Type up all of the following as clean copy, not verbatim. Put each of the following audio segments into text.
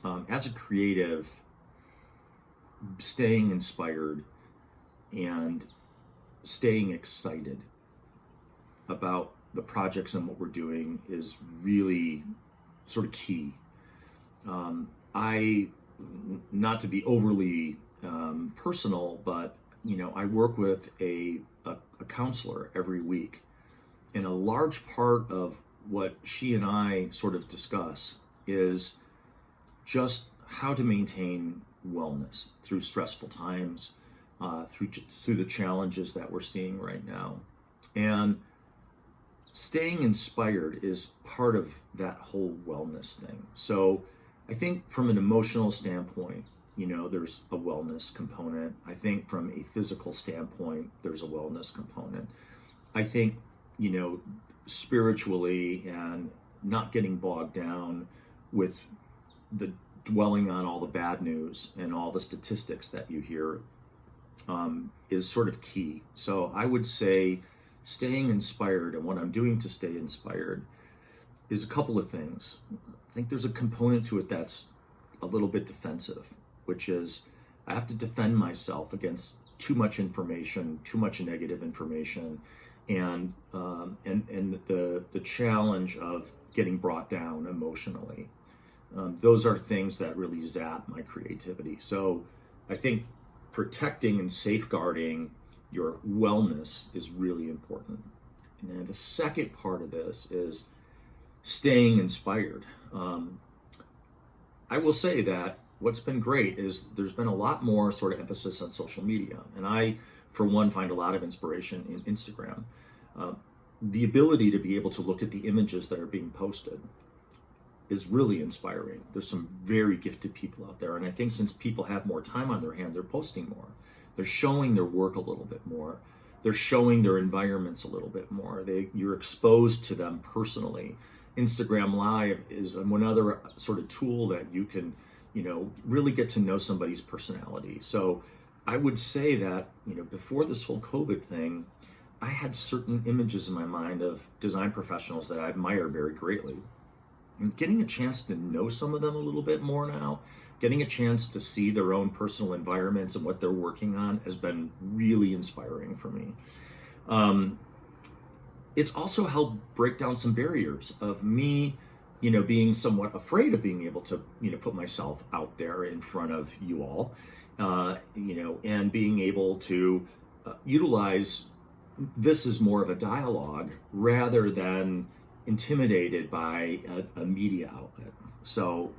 as a creative, staying inspired and staying excited about the projects and what we're doing is really sort of key. I, not to be overly personal, but I work with a counselor every week, and a large part of what she and I sort of discuss is just how to maintain wellness through stressful times, through the challenges that we're seeing right now. And staying inspired is part of that whole wellness thing. So I think from an emotional standpoint, there's a wellness component. I think from a physical standpoint, there's a wellness component. I think, spiritually, and not getting bogged down with the dwelling on all the bad news and all the statistics that you hear is sort of key. So I would say staying inspired, and what I'm doing to stay inspired is a couple of things. I think there's a component to it that's a little bit defensive, which is I have to defend myself against too much information, too much negative information, and the challenge of getting brought down emotionally. Those are things that really zap my creativity. So I think protecting and safeguarding your wellness is really important. And then the second part of this is staying inspired. I will say that what's been great is there's been a lot more sort of emphasis on social media. And I, for one, find a lot of inspiration in Instagram. The ability to be able to look at the images that are being posted is really inspiring. There's some very gifted people out there. And I think since people have more time on their hand, they're posting more. They're showing their work a little bit more. They're showing their environments a little bit more. You're exposed to them personally. Instagram Live is one other sort of tool that you can, really get to know somebody's personality. So I would say that, before this whole COVID thing, I had certain images in my mind of design professionals that I admire very greatly. And getting a chance to know some of them a little bit more now, getting a chance to see their own personal environments and what they're working on has been really inspiring for me. It's also helped break down some barriers of me, being somewhat afraid of being able to, put myself out there in front of you all, and being able to utilize this as more of a dialogue rather than intimidated by a media outlet. So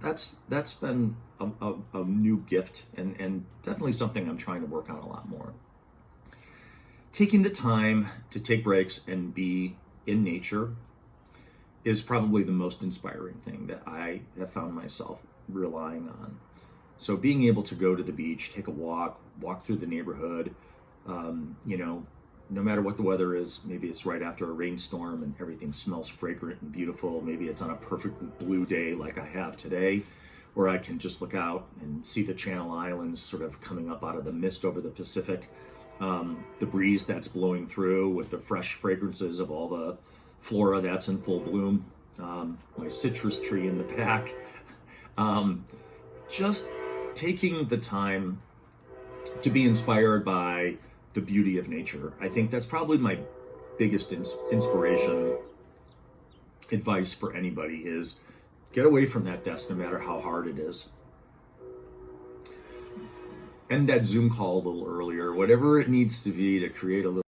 that's been a new gift and definitely something I'm trying to work on a lot more. Taking the time to take breaks and be in nature is probably the most inspiring thing that I have found myself relying on. So being able to go to the beach, take a walk through the neighborhood, no matter what the weather is, maybe it's right after a rainstorm and everything smells fragrant and beautiful. Maybe it's on a perfectly blue day like I have today, where I can just look out and see the Channel Islands sort of coming up out of the mist over the Pacific. The breeze that's blowing through with the fresh fragrances of all the flora that's in full bloom. My citrus tree in the back. Just taking the time to be inspired by the beauty of nature. I think that's probably my biggest inspiration advice for anybody is get away from that desk no matter how hard it is. End that Zoom call a little earlier, whatever it needs to be to create a little